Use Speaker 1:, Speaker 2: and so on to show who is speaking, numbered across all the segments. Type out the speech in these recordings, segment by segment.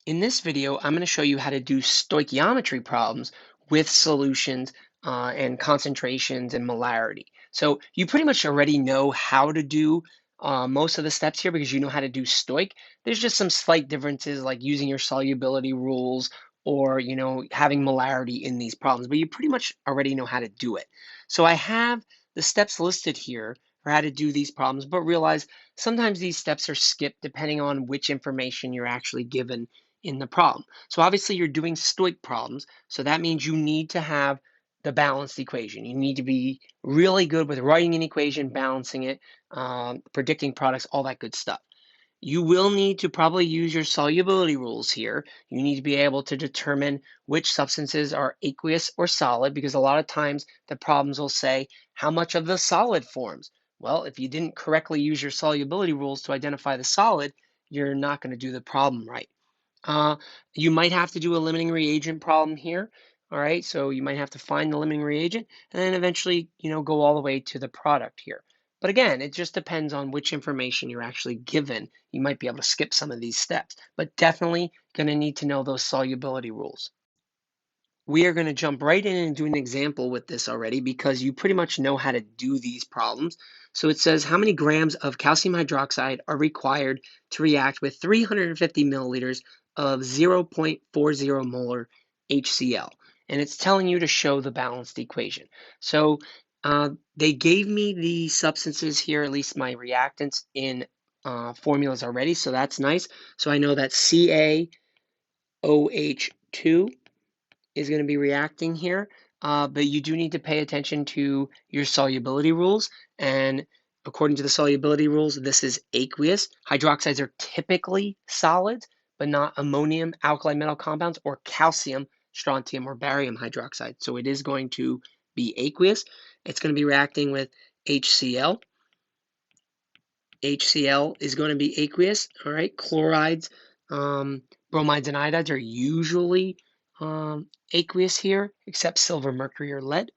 Speaker 1: In this video, I'm going to show you how to do stoichiometry problems with solutions and concentrations and molarity. So you pretty much already know how to do most of the steps here because you know how to do stoich. There's just some slight differences like using your solubility rules or having molarity in these problems, but you pretty much already know how to do it. So I have the steps listed here for how to do these problems, but realize sometimes these steps are skipped depending on which information you're actually given in the problem. So obviously you're doing stoic problems, so that means you need to have the balanced equation. You need to be really good with writing an equation, balancing it, predicting products, all that good stuff. You will need to probably use your solubility rules here. You need to be able to determine which substances are aqueous or solid because a lot of times the problems will say how much of the solid forms. Well, if you didn't correctly use your solubility rules to identify the solid, you're not going to do the problem right. Uh, you might have to do a limiting reagent problem here. All right, so you might have to find the limiting reagent and then eventually, go all the way to the product here. But again, it just depends on which information you're actually given. You might be able to skip some of these steps, but definitely going to need to know those solubility rules. We are going to jump right in and do an example with this already because you pretty much know how to do these problems. So it says how many grams of calcium hydroxide are required to react with 350 milliliters of 0.40 molar HCl. And it's telling you to show the balanced equation. So they gave me the substances here, at least my reactants in formulas already. So that's nice. So I know that CaOH2 is going to be reacting here, but you do need to pay attention to your solubility rules. And according to the solubility rules, this is aqueous. Hydroxides are typically solids, but not ammonium alkali metal compounds or calcium, strontium, or barium hydroxide. So it is going to be aqueous. It's going to be reacting with HCl. HCl is going to be aqueous. All right, chlorides, bromides, and iodides are usually aqueous here, except silver, mercury, or lead.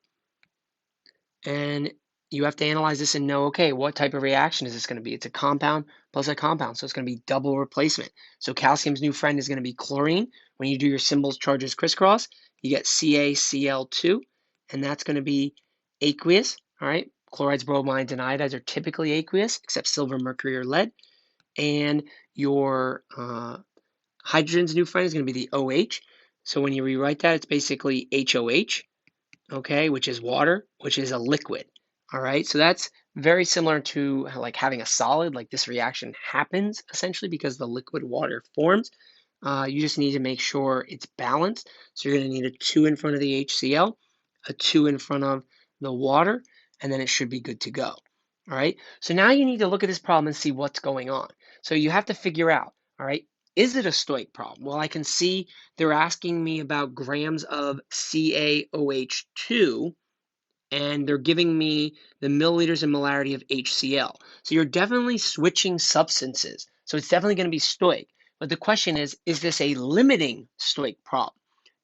Speaker 1: And you have to analyze this and know, okay, what type of reaction is this going to be? It's a compound plus a compound, so it's going to be double replacement. So calcium's new friend is going to be chlorine. When you do your symbols, charges, crisscross, you get CaCl2, and that's going to be aqueous, all right? Chlorides, bromides, and iodides are typically aqueous, except silver, mercury, or lead. And your hydrogen's new friend is going to be the OH. So when you rewrite that, it's basically HOH, okay, which is water, which is a liquid. All right, so that's very similar to like having a solid, like this reaction happens essentially because the liquid water forms. You just need to make sure it's balanced. So you're going to need a 2 in front of the HCl, a 2 in front of the water, and then it should be good to go. All right, so now you need to look at this problem and see what's going on. So you have to figure out, all right, is it a stoic problem? Well, I can see they're asking me about grams of CaOH2, and they're giving me the milliliters and molarity of HCl. So you're definitely switching substances. So it's definitely going to be stoic. But the question is this a limiting stoic problem?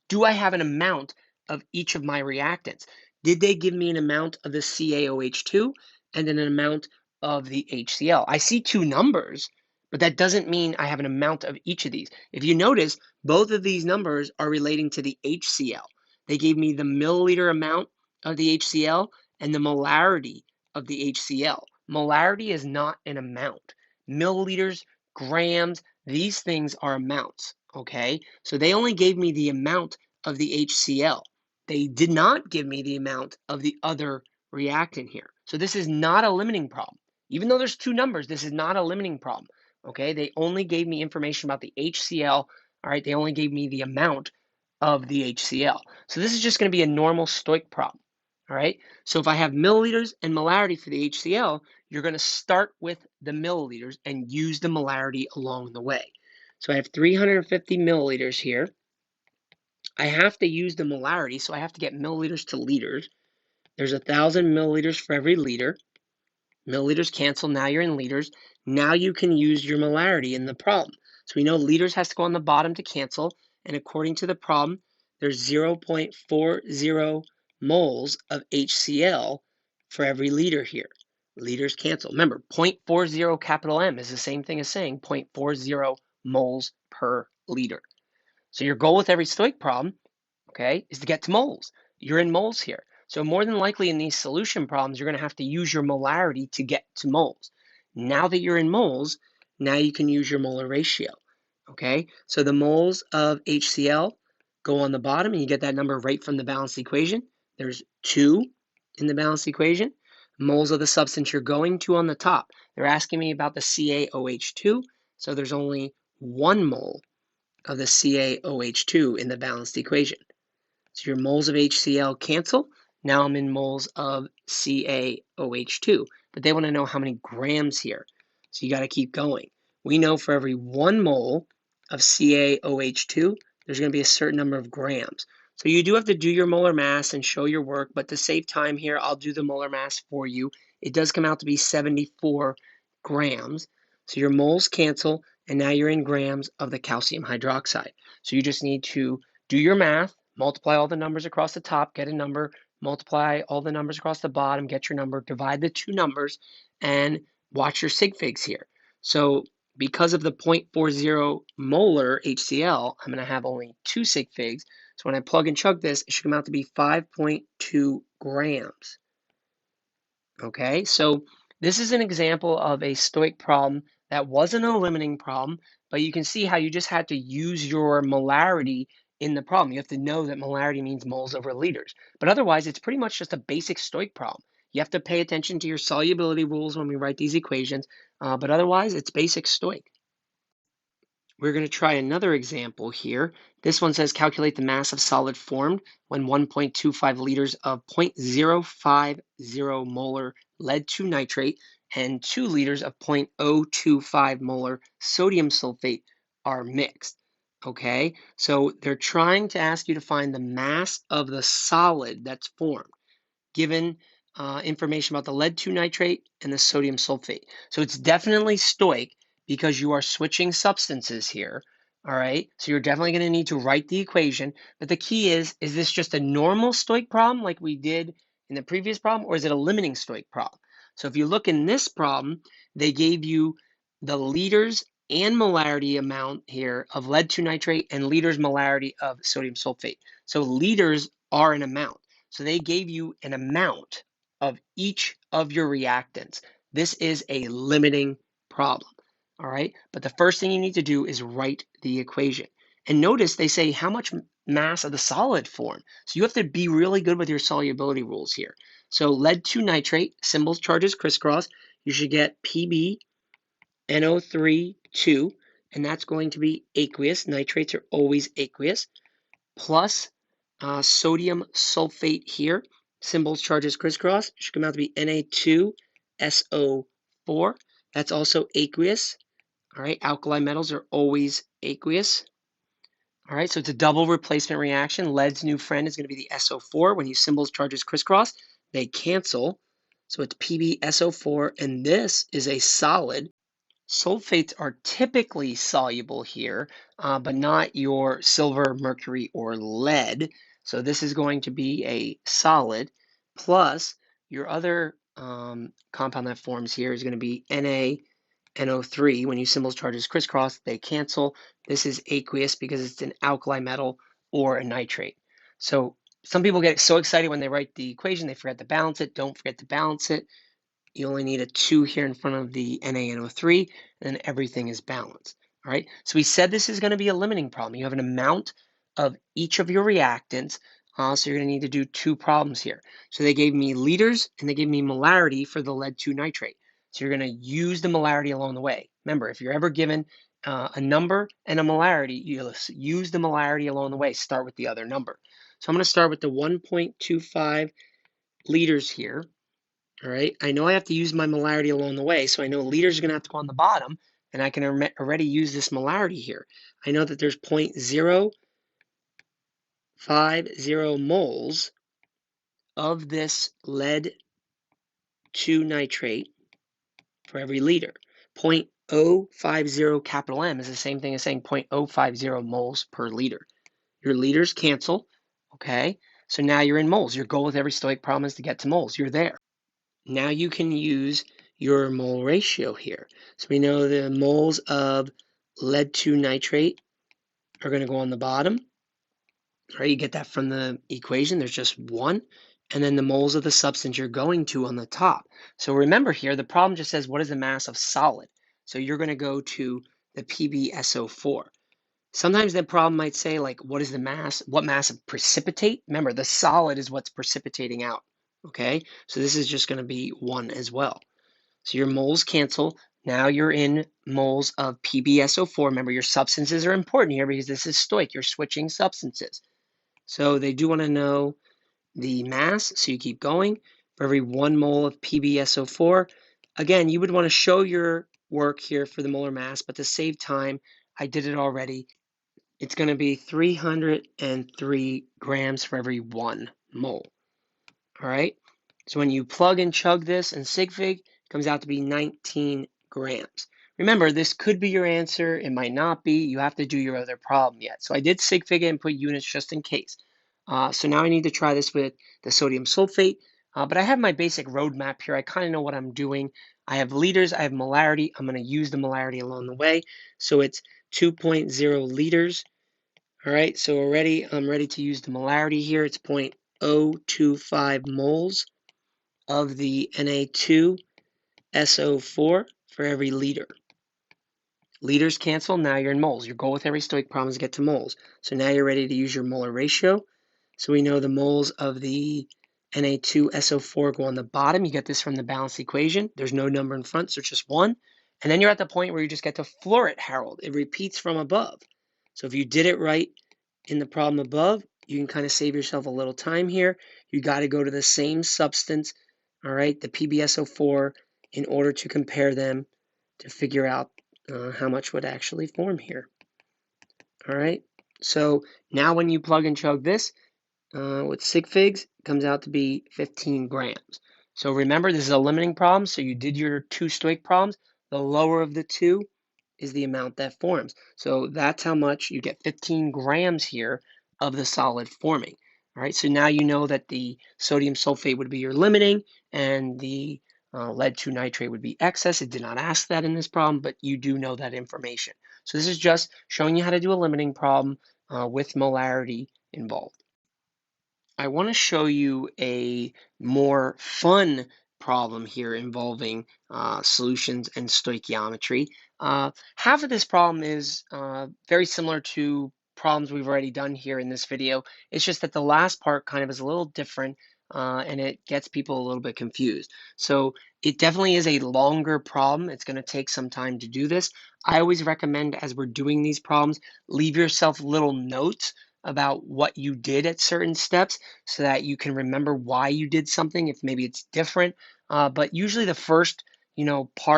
Speaker 1: Do I have an amount of each of my reactants? Did they give me an amount of the CaOH2 and then an amount of the HCl? I see two numbers, but that doesn't mean I have an amount of each of these. If you notice, both of these numbers are relating to the HCl. They gave me the milliliter amount of the HCl and the molarity of the HCl. Molarity is not an amount. Milliliters, grams, these things are amounts, okay? So they only gave me the amount of the HCl. They did not give me the amount of the other reactant here. So this is not a limiting problem. Even though there's two numbers, this is not a limiting problem, okay? They only gave me information about the HCl, all right? They only gave me the amount of the HCl. So this is just going to be a normal stoic problem, all right? So if I have milliliters and molarity for the HCl, you're going to start with the milliliters and use the molarity along the way. So I have 350 milliliters here. I have to use the molarity, so I have to get milliliters to liters. There's 1,000 milliliters for every liter. Milliliters cancel, now you're in liters. Now you can use your molarity in the problem. So we know liters has to go on the bottom to cancel, and according to the problem, there's 0.40 moles of HCl for every liter here. Liters cancel. Remember, 0.40 capital M is the same thing as saying 0.40 moles per liter. So your goal with every Stoic problem, okay, is to get to moles. You're in moles here. So more than likely in these solution problems, you're going to have to use your molarity to get to moles. Now that you're in moles, now you can use your molar ratio. Okay, so the moles of HCl go on the bottom, and you get that number right from the balanced equation. There's 2 in the balanced equation. Moles of the substance you're going to on the top. They're asking me about the CaOH2, so there's only 1 mole of the CaOH2 in the balanced equation. So your moles of HCl cancel. Now I'm in moles of CaOH2, but they want to know how many grams here. So you got to keep going. We know for every 1 mole of CaOH2, there's going to be a certain number of grams. So you do have to do your molar mass and show your work, but to save time here, I'll do the molar mass for you. It does come out to be 74 grams. So your moles cancel, and now you're in grams of the calcium hydroxide. So you just need to do your math, multiply all the numbers across the top, get a number, multiply all the numbers across the bottom, get your number, divide the 2 numbers, and watch your sig figs here. So because of the 0.40 molar HCl, I'm going to have only 2 sig figs. So when I plug and chug this, it should come out to be 5.2 grams. Okay, so this is an example of a Stoic problem that wasn't a limiting problem, but you can see how you just had to use your molarity in the problem. You have to know that molarity means moles over liters. But otherwise, it's pretty much just a basic Stoic problem. You have to pay attention to your solubility rules when we write these equations, but otherwise, it's basic Stoic. We're going to try another example here. This one says calculate the mass of solid formed when 1.25 liters of 0.050 molar lead 2 nitrate and 2 liters of 0.025 molar sodium sulfate are mixed. Okay, so they're trying to ask you to find the mass of the solid that's formed, given information about the lead 2 nitrate and the sodium sulfate. So it's definitely Stoic because you are switching substances here. All right, so you're definitely going to need to write the equation. But the key is this just a normal Stoic problem like we did in the previous problem, or is it a limiting Stoic problem? So if you look in this problem, they gave you the liters and molarity amount here of lead 2 nitrate and liters molarity of sodium sulfate. So liters are an amount. So they gave you an amount of each of your reactants. This is a limiting problem. All right, but the first thing you need to do is write the equation. And notice they say how much mass of the solid form. So you have to be really good with your solubility rules here. So lead 2 nitrate, symbols, charges, crisscross. You should get PbNO3 2, and that's going to be aqueous. Nitrates are always aqueous, plus sodium sulfate here, symbols, charges, crisscross, should come out to be Na2SO4. That's also aqueous. All right, alkali metals are always aqueous. All right, so it's a double replacement reaction. Lead's new friend is going to be the SO4. When you symbols, charges, crisscross, they cancel. So it's PbSO4, and this is a solid. Sulfates are typically soluble here, but not your silver, mercury, or lead. So this is going to be a solid, plus your other compound that forms here is going to be NaNO3. When you symbols, charges, crisscross, they cancel. This is aqueous because it's an alkali metal or a nitrate. So some people get so excited when they write the equation, they forget to balance it. Don't forget to balance it. You only need a 2 here in front of the NaNO3, and then everything is balanced. All right, so we said this is going to be a limiting problem. You have an amount of each of your reactants, so you're going to need to do 2 problems here. So they gave me liters, and they gave me molarity for the lead 2 nitrate. So you're going to use the molarity along the way. Remember, if you're ever given a number and a molarity, you'll use the molarity along the way. Start with the other number. So I'm going to start with the 1.25 liters here. All right, I know I have to use my molarity along the way, so I know liters are going to have to go on the bottom, and I can already use this molarity here. I know that there's 0.050 moles of this lead 2 nitrate for every liter. 0.050 capital M is the same thing as saying 0.050 moles per liter. Your liters cancel, okay? So now you're in moles. Your goal with every Stoic problem is to get to moles. You're there. Now you can use your mole ratio here. So we know the moles of lead 2 nitrate are going to go on the bottom. All right, you get that from the equation. There's just one. And then the moles of the substance you're going to on the top. So remember here, the problem just says, what is the mass of solid? So you're going to go to the PbSO4. Sometimes the problem might say, like, what is the mass? What mass of precipitate? Remember, the solid is what's precipitating out. Okay, so this is just going to be 1 as well. So your moles cancel. Now you're in moles of PbSO4. Remember, your substances are important here because this is stoich. You're switching substances. So they do want to know the mass, so you keep going. For every 1 mole of PbSO4, again, you would want to show your work here for the molar mass, but to save time, I did it already. It's going to be 303 grams for every 1 mole. All right, so when you plug and chug this in sig fig, it comes out to be 19 grams. Remember, this could be your answer. It might not be. You have to do your other problem yet. So I did sig fig it and put units just in case. So now I need to try this with the sodium sulfate. But I have my basic roadmap here. I kind of know what I'm doing. I have liters. I have molarity. I'm going to use the molarity along the way. So it's 2.0 liters. All right, so already I'm ready to use the molarity here. It's 0.025 moles of the Na2SO4 for every liter. Liters cancel, now you're in moles. Your goal with every stoic problem is to get to moles. So now you're ready to use your molar ratio. So we know the moles of the Na2SO4 go on the bottom. You get this from the balanced equation. There's no number in front, so it's just 1. And then you're at the point where you just get to floor it, Harold. It repeats from above. So if you did it right in the problem above, you can kind of save yourself a little time here. You got to go to the same substance, all right, the PbSO4, in order to compare them to figure out how much would actually form here. All right, so now when you plug and chug this with sig figs, it comes out to be 15 grams. So remember, this is a limiting problem, so you did your 2 stoic problems. The lower of the 2 is the amount that forms. So that's how much you get, 15 grams here of the solid forming. All right, so now you know that the sodium sulfate would be your limiting and the lead 2 nitrate would be excess. It did not ask that in this problem, but you do know that information. So this is just showing you how to do a limiting problem with molarity involved. I want to show you a more fun problem here involving solutions and stoichiometry. Half of this problem is very similar to problems we've already done here in this video. It's just that the last part kind of is a little different and it gets people a little bit confused. So it definitely is a longer problem. It's going to take some time to do this. I always recommend, as we're doing these problems, leave yourself little notes about what you did at certain steps so that you can remember why you did something, if maybe it's different. But usually the first,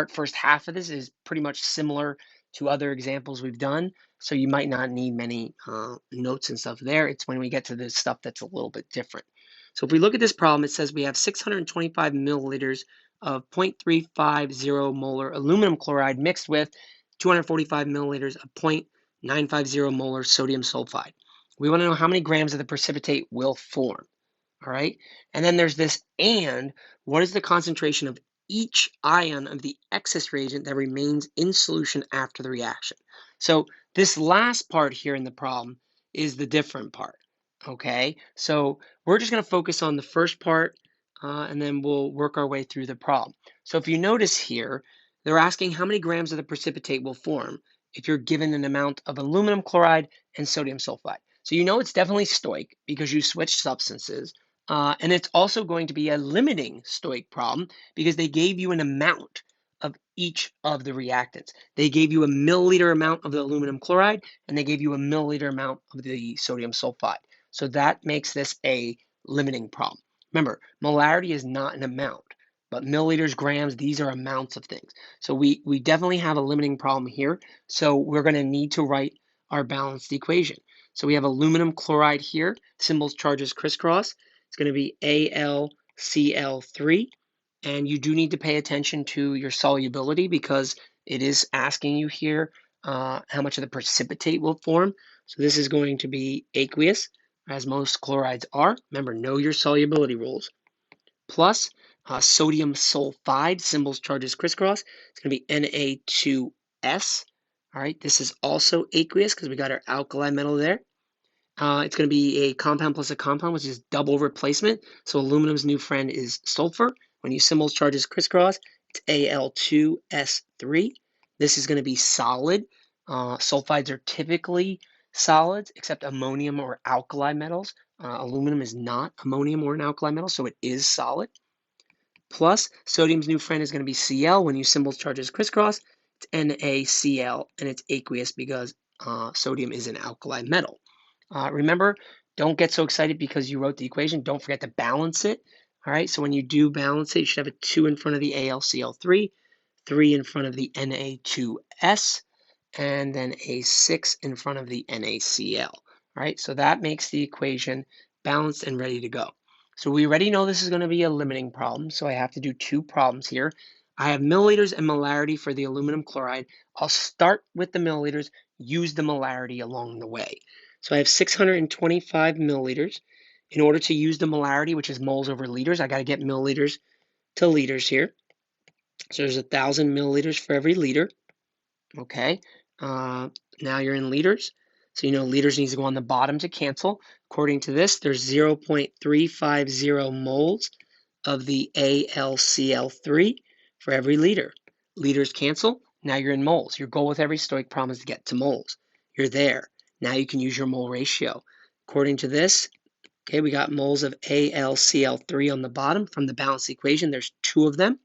Speaker 1: first half of this is pretty much similar to other examples we've done. So you might not need many notes and stuff there. It's when we get to this stuff that's a little bit different. So if we look at this problem, it says we have 625 milliliters of 0.350 molar aluminum chloride mixed with 245 milliliters of 0.950 molar sodium sulfide. We want to know how many grams of the precipitate will form. All right. And then there's this and what is the concentration of each ion of the excess reagent that remains in solution after the reaction? So this last part here in the problem is the different part. Okay. So we're just going to focus on the first part and then we'll work our way through the problem. So if you notice here, they're asking how many grams of the precipitate will form if you're given an amount of aluminum chloride and sodium sulfide. So you know it's definitely stoic because you switched substances. And it's also going to be a limiting stoic problem because they gave you an amount of each of the reactants. They gave you a milliliter amount of the aluminum chloride and they gave you a milliliter amount of the sodium sulfide. So that makes this a limiting problem. Remember, molarity is not an amount, but milliliters, grams, these are amounts of things. So we definitely have a limiting problem here. So we're going to need to write our balanced equation. So we have aluminum chloride here, symbols, charges crisscross. It's going to be AlCl3. And you do need to pay attention to your solubility because it is asking you here how much of the precipitate will form. So this is going to be aqueous, as most chlorides are. Remember, know your solubility rules. Plus sodium sulfide, symbols, charges crisscross. It's going to be Na2S. All right, this is also aqueous because we got our alkali metal there. It's going to be a compound plus a compound, which is double replacement. So aluminum's new friend is sulfur. When you symbols charges crisscross, it's Al2S3. This is going to be solid. Sulfides are typically solids, except ammonium or alkali metals. Aluminum is not ammonium or an alkali metal, so it is solid. Plus, sodium's new friend is going to be Cl. When you symbols charges crisscross, it's NaCl, and it's aqueous because sodium is an alkali metal. Remember, don't get so excited because you wrote the equation. Don't forget to balance it. All right, so when you do balance it, you should have a 2 in front of the AlCl3, 3 in front of the Na2S, and then a 6 in front of the NaCl. All right, so that makes the equation balanced and ready to go. So we already know this is going to be a limiting problem, so I have to do two problems here. I have milliliters and molarity for the aluminum chloride. I'll start with the milliliters, use the molarity along the way. So I have 625 milliliters. In order to use the molarity, which is moles over liters, I got to get milliliters to liters here. So there's 1,000 milliliters for every liter. Okay, now you're in liters. So you know liters needs to go on the bottom to cancel. According to this, there's 0.350 moles of the AlCl3 for every liter. Liters cancel. Now you're in moles. Your goal with every Stoic problem is to get to moles. You're there. Now you can use your mole ratio. According to this, okay, we got moles of AlCl3 on the bottom. From the balanced equation, there's 2 of them.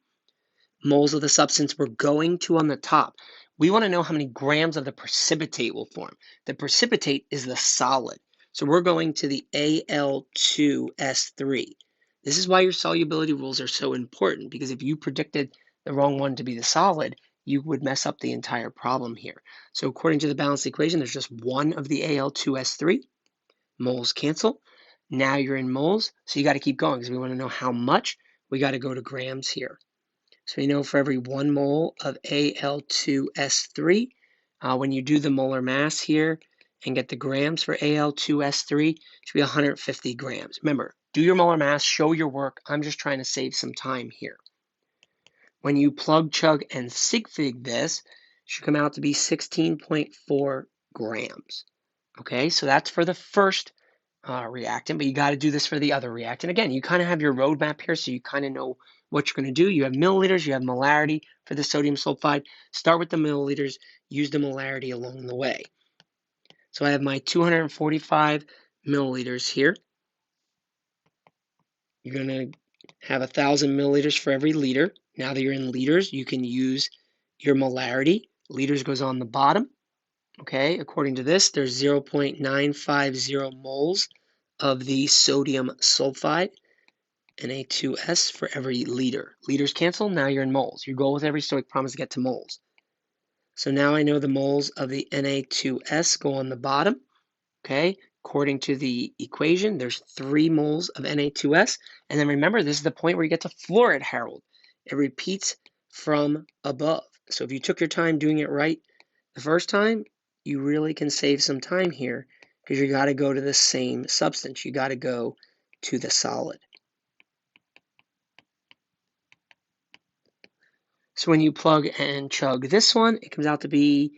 Speaker 1: Moles of the substance we're going to on the top. We want to know how many grams of the precipitate will form. The precipitate is the solid. So we're going to the Al2S3. This is why your solubility rules are so important, because if you predicted the wrong one to be the solid, you would mess up the entire problem here. So according to the balanced equation, there's just one of the Al2S3. Moles cancel. Now you're in moles, so you got to keep going because we want to know how much. We got to go to grams here. So you know for every 1 mole of Al2S3, when you do the molar mass here and get the grams for Al2S3, it should be 150 grams. Remember, do your molar mass, show your work. I'm just trying to save some time here. When you plug, chug, and sig fig this, it should come out to be 16.4 grams. Okay, so that's for the first reactant, but you got to do this for the other reactant. Again, you kind of have your roadmap here, so you kind of know what you're going to do. You have milliliters, you have molarity for the sodium sulfide. Start with the milliliters, use the molarity along the way. So I have my 245 milliliters here. You're going to have 1,000 milliliters for every liter. Now that you're in liters, you can use your molarity. Liters goes on the bottom. Okay, according to this, there's 0.950 moles of the sodium sulfide, Na2S, for every liter. Liters cancel, now you're in moles. Your goal with every Stoic problem is to get to moles. So now I know the moles of the Na2S go on the bottom. Okay, according to the equation, there's 3 moles of Na2S. And then remember, this is the point where you get to floor it, Harold. It repeats from above. So if you took your time doing it right the first time, you really can save some time here because you got to go to the same substance. You got to go to the solid. So when you plug and chug this one, it comes out to be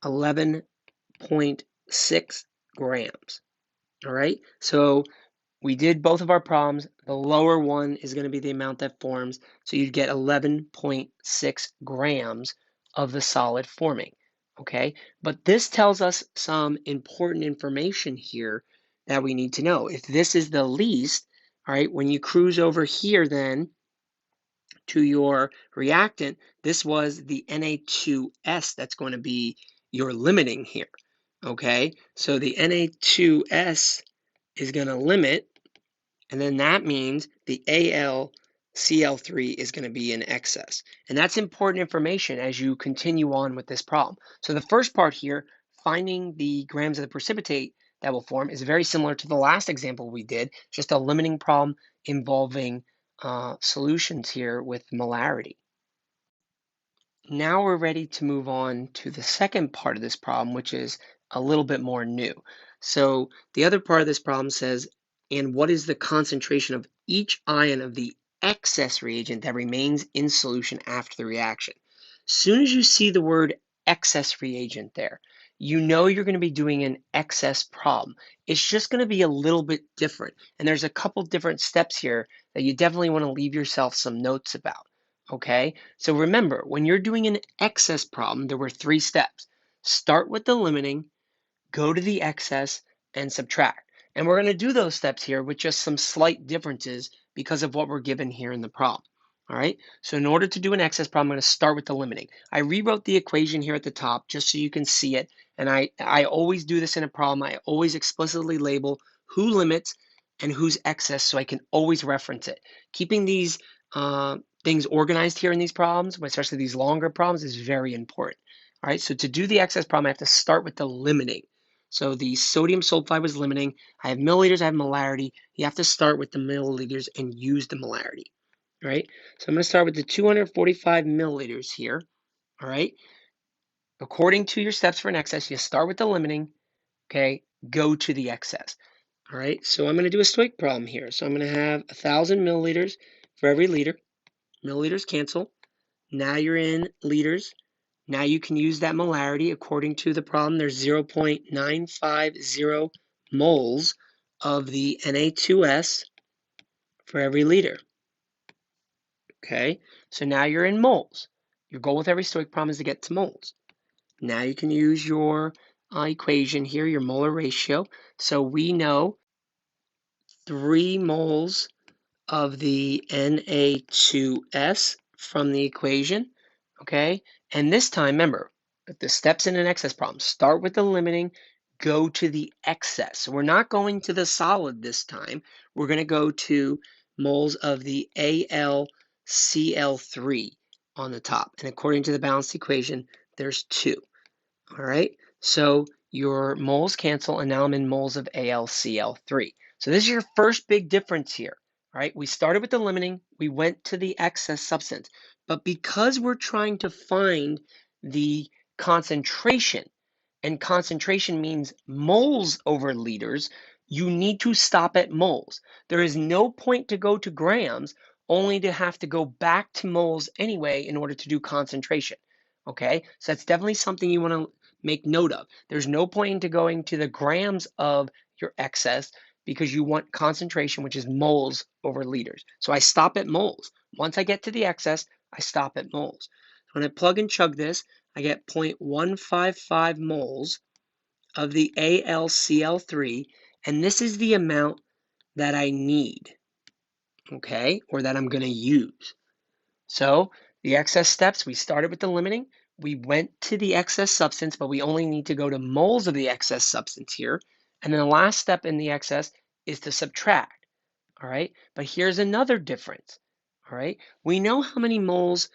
Speaker 1: 11.6 grams. All right, so we did both of our problems. The lower one is going to be the amount that forms. So you'd get 11.6 grams of the solid forming. Okay, but this tells us some important information here that we need to know. If this is the least, all right, when you cruise over here then to your reactant, this was the Na2S that's going to be your limiting here. Okay, so the Na2S is going to limit, and then that means the AlCl3 is going to be in excess. And that's important information as you continue on with this problem. So the first part here, finding the grams of the precipitate that will form, is very similar to the last example we did, just a limiting problem involving solutions here with molarity. Now we're ready to move on to the second part of this problem, which is a little bit more new. So the other part of this problem says, and what is the concentration of each ion of the excess reagent that remains in solution after the reaction? As soon as you see the word excess reagent there. You know you're going to be doing an excess problem. It's just going to be a little bit different. And there's a couple different steps here that you definitely want to leave yourself some notes about. Okay? So remember, when you're doing an excess problem, there were 3 steps. Start with the limiting, go to the excess, and subtract. And we're going to do those steps here with just some slight differences because of what we're given here in the problem. All right, so in order to do an excess problem, I'm going to start with the limiting. I rewrote the equation here at the top just so you can see it. And I always do this in a problem. I always explicitly label who limits and who's excess so I can always reference it. Keeping these things organized here in these problems, especially these longer problems, is very important. All right, so to do the excess problem, I have to start with the limiting. So the sodium sulfide was limiting. I have milliliters, I have molarity. You have to start with the milliliters and use the molarity. All right, so I'm going to start with the 245 milliliters here. All right, according to your steps for an excess, you start with the limiting, okay, go to the excess. All right, so I'm going to do a Stoich problem here. So I'm going to have 1,000 milliliters for every liter. Milliliters cancel. Now you're in liters. Now you can use that molarity. According to the problem, there's 0.950 moles of the Na2S for every liter. Okay, so now you're in moles. Your goal with every Stoich problem is to get to moles. Now you can use your equation here, your molar ratio. So we know 3 moles of the Na2S from the equation, okay? And this time, remember, the steps in an excess problem, start with the limiting, go to the excess. So we're not going to the solid this time. We're going to go to moles of the AlCl3 on the top. And according to the balanced equation, there's 2, all right? So your moles cancel, and now I'm in moles of AlCl3. So this is your first big difference here. All right, we started with the limiting, we went to the excess substance, but because we're trying to find the concentration, and concentration means moles over liters, you need to stop at moles. There is no point to go to grams, only to have to go back to moles anyway in order to do concentration. Okay, so that's definitely something you want to make note of. There's no point into going to the grams of your excess because you want concentration, which is moles over liters. So I stop at moles. Once I get to the excess, I stop at moles. When I plug and chug this, I get 0.155 moles of the AlCl3, and this is the amount that I need, okay, or that I'm going to use. So the excess steps, we started with the limiting, we went to the excess substance, but we only need to go to moles of the excess substance here. And then the last step in the excess is to subtract, all right? But here's another difference, all right? We know how many moles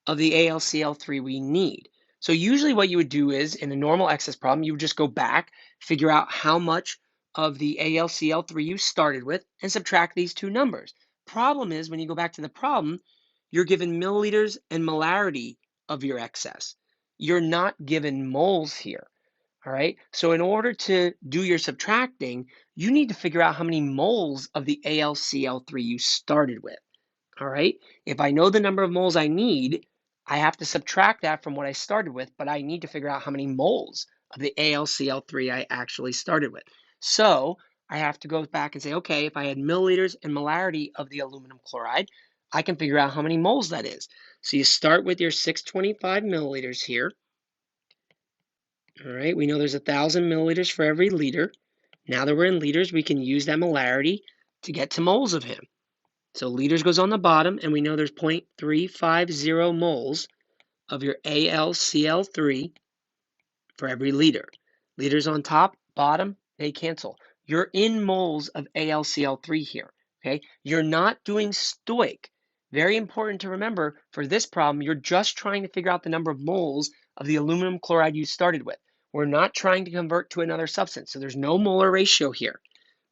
Speaker 1: of the AlCl3 we need. So usually what you would do is, in a normal excess problem, you would just go back, figure out how much of the AlCl3 you started with, and subtract these 2 numbers. Problem is, when you go back to the problem, you're given milliliters and molarity of your excess. You're not given moles here, all right? So in order to do your subtracting, you need to figure out how many moles of the AlCl3 you started with, all right? If I know the number of moles I need, I have to subtract that from what I started with, but I need to figure out how many moles of the AlCl3 I actually started with. So I have to go back and say, okay, if I had milliliters and molarity of the aluminum chloride, I can figure out how many moles that is. So you start with your 625 milliliters here. All right, we know there's 1,000 milliliters for every liter. Now that we're in liters, we can use that molarity to get to moles of him. So liters goes on the bottom, and we know there's 0.350 moles of your AlCl3 for every liter. Liters on top, bottom, they cancel. You're in moles of AlCl3 here, okay? You're not doing Stoich. Very important to remember, for this problem, you're just trying to figure out the number of moles of the aluminum chloride you started with. We're not trying to convert to another substance, so there's no molar ratio here.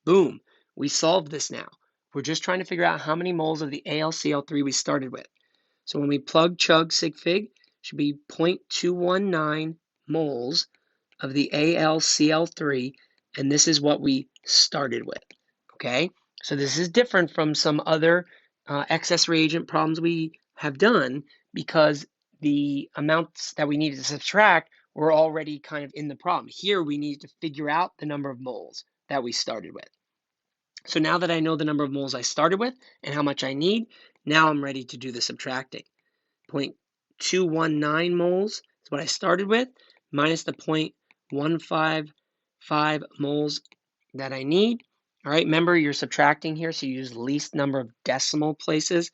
Speaker 1: Boom, we solved this now. We're just trying to figure out how many moles of the AlCl3 we started with. So when we plug, chug, sig, fig, should be 0.219 moles of the AlCl3, and this is what we started with, okay? So this is different from some other excess reagent problems we have done because the amounts that we needed to subtract were already kind of in the problem. Here, we need to figure out the number of moles that we started with. So now that I know the number of moles I started with and how much I need, now I'm ready to do the subtracting. 0.219 moles is what I started with, minus the 0.155 moles that I need. All right, remember you're subtracting here, so you use least number of decimal places.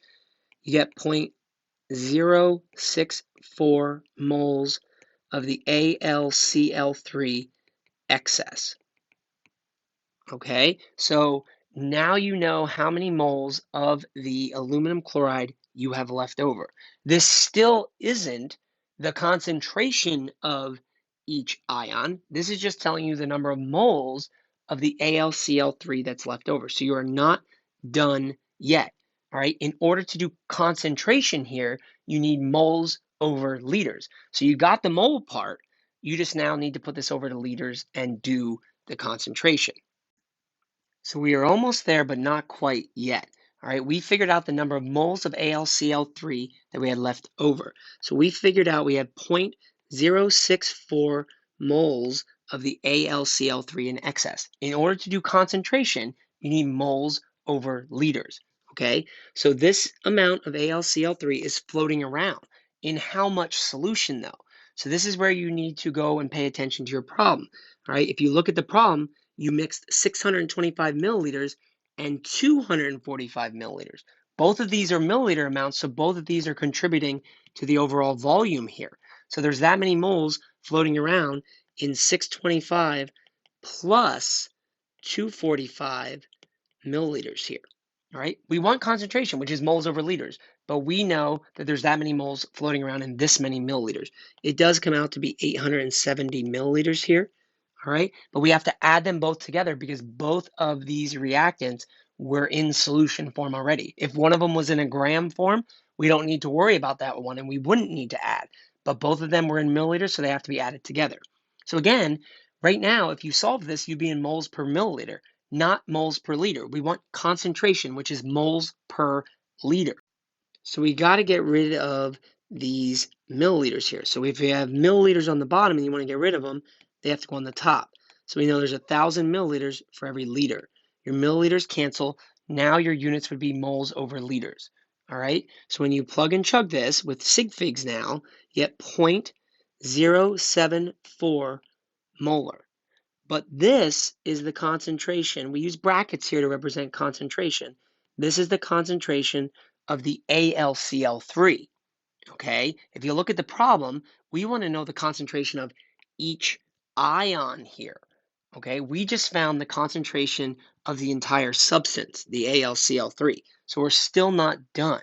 Speaker 1: You get 0.064 moles of the AlCl3 excess. Okay, so now you know how many moles of the aluminum chloride you have left over. This still isn't the concentration of each ion. This is just telling you the number of moles of the AlCl3 that's left over. So you are not done yet. All right, in order to do concentration here, you need moles over liters. So you got the mole part. You just now need to put this over to liters and do the concentration. So we are almost there, but not quite yet. All right, we figured out the number of moles of AlCl3 that we had left over. So we figured out we had 0.064 moles of the AlCl3 in excess. In order to do concentration, you need moles over liters. Okay, so this amount of AlCl3 is floating around. In how much solution, though? So this is where you need to go and pay attention to your problem. All right, if you look at the problem, you mixed 625 milliliters and 245 milliliters. Both of these are milliliter amounts, so both of these are contributing to the overall volume here. So there's that many moles floating around in 625 plus 245 milliliters here. All right, we want concentration, which is moles over liters, but we know that there's that many moles floating around in this many milliliters. It does come out to be 870 milliliters here. All right, but we have to add them both together because both of these reactants were in solution form already. If one of them was in a gram form, we don't need to worry about that one and we wouldn't need to add. But both of them were in milliliters, so they have to be added together. So again, right now, if you solve this, you'd be in moles per milliliter, not moles per liter. We want concentration, which is moles per liter. So we got to get rid of these milliliters here. So if you have milliliters on the bottom and you want to get rid of them, they have to go on the top. So we know there's 1,000 milliliters for every liter. Your milliliters cancel. Now your units would be moles over liters. All right. So when you plug and chug this with sig figs now, you get 0.074 molar. But this is the concentration. We use brackets here to represent concentration. This is the concentration of the AlCl3. Okay, if you look at the problem, we want to know the concentration of each ion here. Okay, we just found the concentration of the entire substance, the AlCl3. So we're still not done,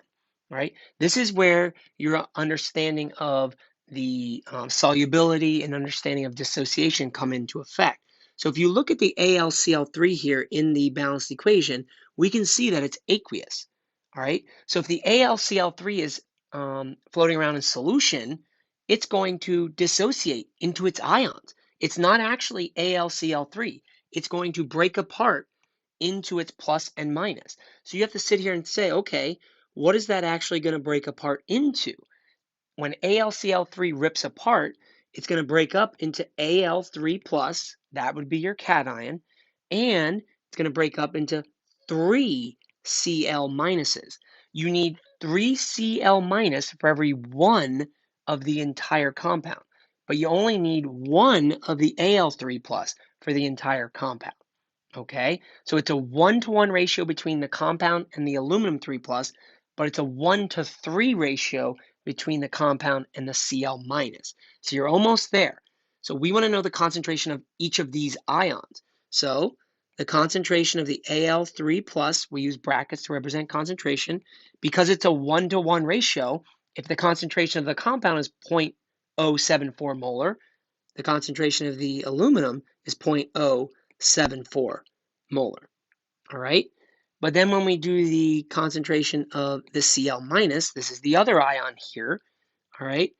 Speaker 1: right? This is where your understanding of the solubility and understanding of dissociation come into effect. So if you look at the AlCl3 here in the balanced equation, we can see that it's aqueous. All right, so if the AlCl3 is floating around in solution, it's going to dissociate into its ions. It's not actually AlCl3. It's going to break apart into its plus and minus. So you have to sit here and say, okay, what is that actually going to break apart into? When AlCl3 rips apart, it's going to break up into Al3 plus, that would be your cation, and it's going to break up into 3 Cl minuses. You need 3 Cl minus for every one of the entire compound, but you only need one of the Al3 plus for the entire compound. Okay, so it's a 1-to-1 ratio between the compound and the aluminum 3 plus, but it's a 1-to-3 ratio between the compound and the Cl minus. So you're almost there. So we want to know the concentration of each of these ions. So the concentration of the Al3 plus, we use brackets to represent concentration. Because it's a 1-to-1 ratio, if the concentration of the compound is 0.074 molar, the concentration of the aluminum is 0.074 molar. All right. But then when we do the concentration of the Cl minus, this is the other ion here. All right.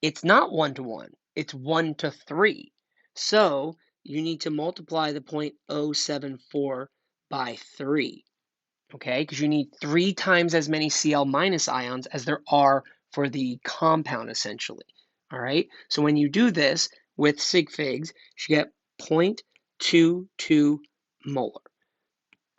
Speaker 1: It's not 1-to-1. It's 1-to-3. So you need to multiply the 0.074 by 3. Okay. Because you need 3 times as many Cl minus ions as there are for the compound essentially. All right. So when you do this with sig figs, you get 0.22 molar.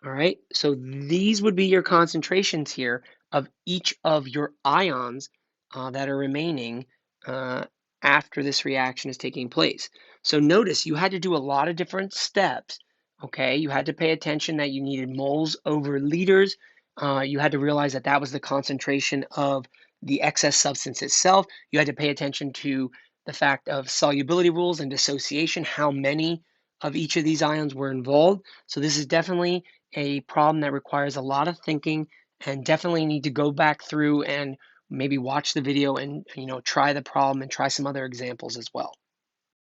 Speaker 1: All right, so these would be your concentrations here of each of your ions that are remaining uh, after this reaction is taking place. So notice you had to do a lot of different steps. Okay, you had to pay attention that you needed moles over liters. You had to realize that that was the concentration of the excess substance itself. You had to pay attention to the fact of solubility rules and dissociation, how many of each of these ions were involved. So this is definitely a problem that requires a lot of thinking, and definitely need to go back through and maybe watch the video and try the problem and try some other examples as well.